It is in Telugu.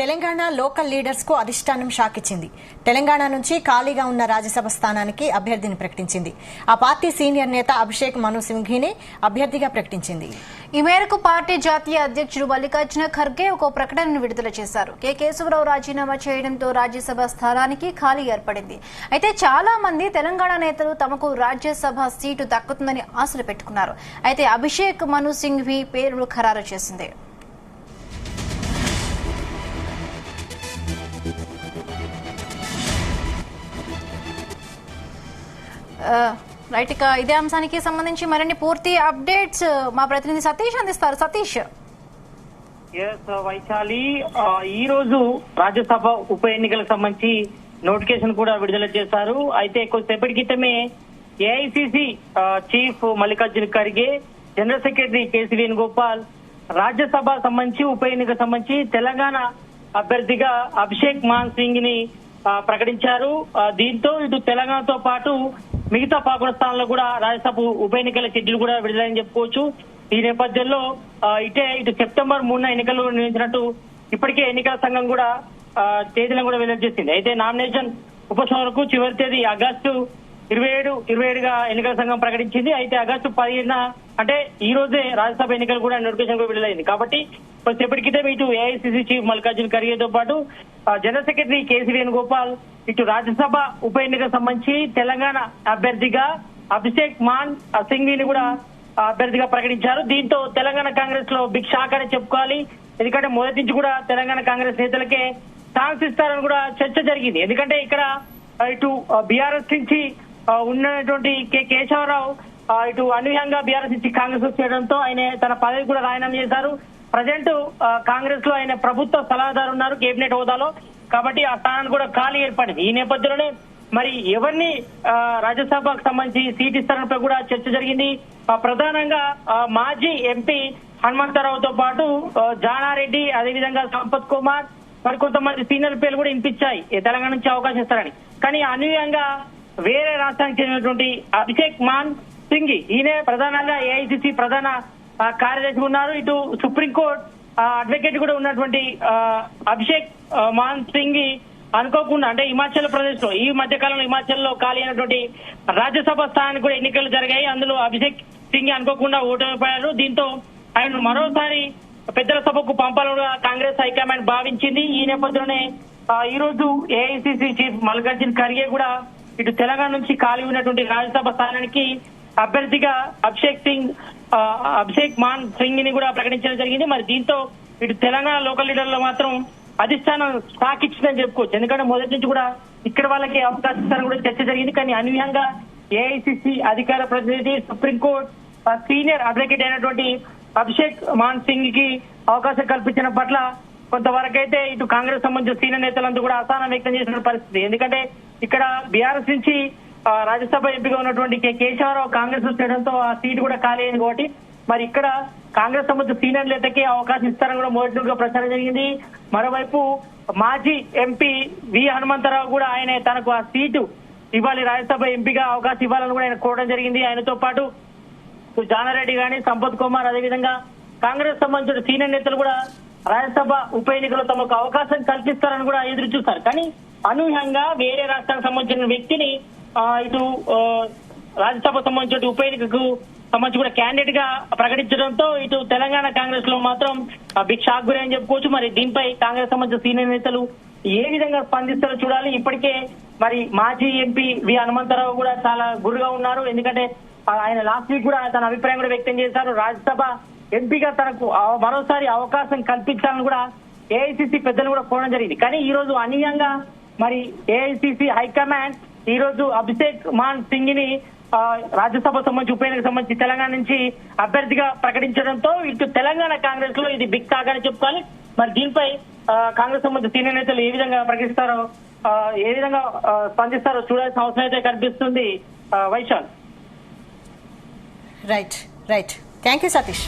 తెలంగాణ లోకల్ లీడర్స్ కు అధిష్టానం షాక్ ఇచ్చింది. తెలంగాణ నుంచి ఖాళీగా ఉన్న రాజ్యసభ స్థానానికి అభ్యర్థిని ప్రకటించింది. ఆ పార్టీ సీనియర్ నేత అభిషేక్ మను సింఘ్వీని అభ్యర్థిగా ప్రకటించింది. ఈ మేరకు పార్టీ జాతీయ అధ్యక్షుడు మల్లికార్జున ఖర్గే ఒక ప్రకటనను విడుదల చేశారు. కె కేశవరావు రాజీనామా చేయడంతో రాజ్యసభ స్థానానికి ఖాళీ ఏర్పడింది. అయితే చాలా మంది తెలంగాణ నేతలు తమకు రాజ్యసభ సీటు దక్కుతుందని ఆశలు పెట్టుకున్నారు. అయితే అభిషేక్ మను సింఘ్వీ పేరు ఖరారు చేసింది. రైట్, ఇక ఇదే అంశానికి సంబంధించి మరిన్ని పూర్తి అప్డేట్స్ మా ప్రతినిధి సతీష్ అందిస్తారు. సతీష్. వైశాలి, ఈ రోజు రాజ్యసభ ఉప ఎన్నికలకు సంబంధించి నోటిఫికేషన్ కూడా విడుదల చేశారు. అయితే కొద్దిసేపటి క్రితమే AICC chief Mallikarjuna Kharge, general secretary KC Venugopal Rajya Sabha సంబంధించి ఉప ఎన్నిక సంబంధించి తెలంగాణ అభ్యర్థిగా అభిషేక్ మను సింఘ్ని ప్రకటించారు. దీంతో ఇటు తెలంగాణతో పాటు మిగతా 11 స్థానాల్లో కూడా రాజ్యసభ ఉప ఎన్నికల షెడ్యూల్ కూడా విడుదలని చెప్పుకోవచ్చు. ఈ నేపథ్యంలో ఇటు సెప్టెంబర్ 3న ఎన్నికలు నిర్వహించినట్టు ఇప్పటికే ఎన్నికల సంఘం కూడా తేదీలను కూడా విడుదల చేసింది. అయితే నామినేషన్ ఉపసంహరణకు చివరి తేదీ ఆగస్టు 27గా ఎన్నికల సంఘం ప్రకటించింది. అయితే ఆగస్టు 15న అంటే ఈ రోజే రాజ్యసభ ఎన్నికలు కూడా నోటిఫికేషన్ కూడా విడుదలైంది. కాబట్టి కొద్దిసేపటి క్రితం ఇటు ఏఐసిసి చీఫ్ మల్లికార్జున ఖర్గేతో పాటు జనరల్ సెక్రటరీ కేసీ వేణుగోపాల్ ఇటు రాజ్యసభ ఉప ఎన్నికకు సంబంధించి తెలంగాణ అభ్యర్థిగా అభిషేక్ మను సింఘ్వీని కూడా అభ్యర్థిగా ప్రకటించారు. దీంతో తెలంగాణ కాంగ్రెస్ లో బిగ్ షాక్ అని చెప్పుకోవాలి. ఎందుకంటే మొదటి నుంచి కూడా తెలంగాణ కాంగ్రెస్ నేతలకే ఛాన్స్ ఇస్తారని కూడా చర్చ జరిగింది. ఎందుకంటే ఇక్కడ ఇటు బీఆర్ఎస్ నుంచి ఉన్నటువంటి కె కేశవరావు ఇటు అనూహ్యంగా బీఆర్ఎస్ నుంచి కాంగ్రెస్ వచ్చేయడంతో ఆయన తన పదవి కూడా రాజీనామా చేశారు. ప్రజెంట్ కాంగ్రెస్ లో ఆయన ప్రభుత్వ సలహాదారు ఉన్నారు కేబినెట్ హోదాలో. కాబట్టి ఆ స్థానాన్ని కూడా ఖాళీ ఏర్పడింది. ఈ నేపథ్యంలోనే మరి ఎవరిని రాజ్యసభకు సంబంధించి సీట్ ఇస్తారనిపై కూడా చర్చ జరిగింది. ప్రధానంగా మాజీ ఎంపీ హనుమంతరావుతో పాటు జానారెడ్డి, అదేవిధంగా సంపత్ కుమార్, మరి కొంతమంది సీనియర్ పేర్లు కూడా వినిపించాయి తెలంగాణ నుంచి అవకాశం ఇస్తారని. కానీ అనూహ్యంగా వేరే రాష్ట్రానికి చెందినటువంటి అభిషేక్ మను సింఘ్వీ ఈయన ప్రధానంగా ఏఐసిసి ప్రధాన కార్యదర్శి ఉన్నారు. ఇటు సుప్రీంకోర్టు అడ్వకేట్ కూడా ఉన్నటువంటి అభిషేక్ మను సింఘ్వీ అనుకోకుండా అంటే హిమాచల్ ప్రదేశ్ లో ఈ మధ్య కాలంలో హిమాచల్ లో ఖాళీ అయినటువంటి రాజ్యసభ స్థానానికి కూడా ఎన్నికలు జరిగాయి. అందులో అభిషేక్ సింఘ్వీ అనుకోకుండా ఓటమిపోయారు. దీంతో ఆయన మరోసారి పెద్దల సభకు పంపాలని కాంగ్రెస్ హైకమాండ్ భావించింది. ఈ నేపథ్యంలోనే ఈ రోజు ఏఐసిసి చీఫ్ మల్లికార్జున ఖర్గే కూడా ఇటు తెలంగాణ నుంచి ఖాళీ ఉన్నటువంటి రాజ్యసభ స్థానానికి అభ్యర్థిగా అభిషేక్ మను సింఘ్వీని కూడా ప్రకటించడం జరిగింది. మరి దీంతో ఇటు తెలంగాణ లోకల్ లీడర్లు మాత్రం అధిష్టానం షాక్ ఇచ్చిందని చెప్పుకోవచ్చు. ఎందుకంటే మొదటి నుంచి కూడా ఇక్కడ వాళ్ళకి అవకాశం ఇస్తారని కూడా చర్చ జరిగింది. కానీ అనూహ్యంగా ఏఐసిసి అధికార ప్రతినిధి, సుప్రీంకోర్టు సీనియర్ అడ్వకేట్ అయినటువంటి అభిషేక్ మను సింఘ్వీకి అవకాశం కల్పించిన పట్ల కొంతవరకైతే ఇటు కాంగ్రెస్ సంబంధించిన సీనియర్ నేతలంతా కూడా అసహనం వ్యక్తం చేసిన పరిస్థితి. ఎందుకంటే ఇక్కడ బీఆర్ఎస్ నుంచి రాజ్యసభ ఎంపీగా ఉన్నటువంటి కె కేశవరావు కాంగ్రెస్ వచ్చేయడంతో ఆ సీటు కూడా ఖాళీ అయింది. కాబట్టి మరి ఇక్కడ కాంగ్రెస్ సంబంధించిన సీనియర్ నేతకి అవకాశం ఇస్తారని కూడా మొదటిగా ప్రచారం జరిగింది. మరోవైపు మాజీ ఎంపీ వి హనుమంతరావు కూడా ఆయన తనకు ఆ సీటు ఇవ్వాలి, రాజ్యసభ ఎంపీగా అవకాశం ఇవ్వాలని కూడా ఆయన కోరడం జరిగింది. ఆయనతో పాటు జానారెడ్డి గాని, సంపత్ కుమార్, అదేవిధంగా కాంగ్రెస్ సంబంధించిన సీనియర్ నేతలు కూడా రాజ్యసభ ఉప ఎన్నికలో తమకు అవకాశం కల్పిస్తారని కూడా ఎదురు చూస్తారు. కానీ అనూహ్యంగా వేరే రాష్ట్రానికి సంబంధించిన వ్యక్తిని ఇటు రాజ్యసభ సంబంధించిన ఉప ఎన్నికకు సంబంధించి కూడా క్యాండిడేట్ గా ప్రకటించడంతో ఇటు తెలంగాణ కాంగ్రెస్ లో మాత్రం బిగ్ షాక్ గురి అని చెప్పుకోవచ్చు. మరి దీనిపై కాంగ్రెస్ సంబంధించిన సీనియర్ నేతలు ఏ విధంగా స్పందిస్తారో చూడాలి. ఇప్పటికే మరి మాజీ ఎంపీ వి హనుమంతరావు కూడా చాలా గురుగా ఉన్నారు. ఎందుకంటే ఆయన లాస్ట్ వీక్ కూడా తన అభిప్రాయం కూడా వ్యక్తం చేశారు. రాజ్యసభ ఎంపీగా తనకు మరోసారి అవకాశం కల్పించాలని కూడా ఏఐసిసి పెద్దలు కూడా కోరడం జరిగింది. కానీ ఈ రోజు అనూహ్యంగా మరి ఏఐసిసి హైకమాండ్ ఈ రోజు అభిషేక్ మను సింఘ్వీని రాజ్యసభ సంబంధించి ఉప ఎన్నికకు సంబంధించి తెలంగాణ నుంచి అభ్యర్థిగా ప్రకటించడంతో ఇటు తెలంగాణ కాంగ్రెస్ లో ఇది బిగ్ టాక్ అని చెప్పుకోవాలి. మరి దీనిపై కాంగ్రెస్ సంబంధించిన సీనియర్ నేతలు ఏ విధంగా ప్రకటిస్తారో, ఏ విధంగా స్పందిస్తారో చూడాల్సిన అవసరం అయితే కనిపిస్తుంది. Vaishal. Right, thank you Satish.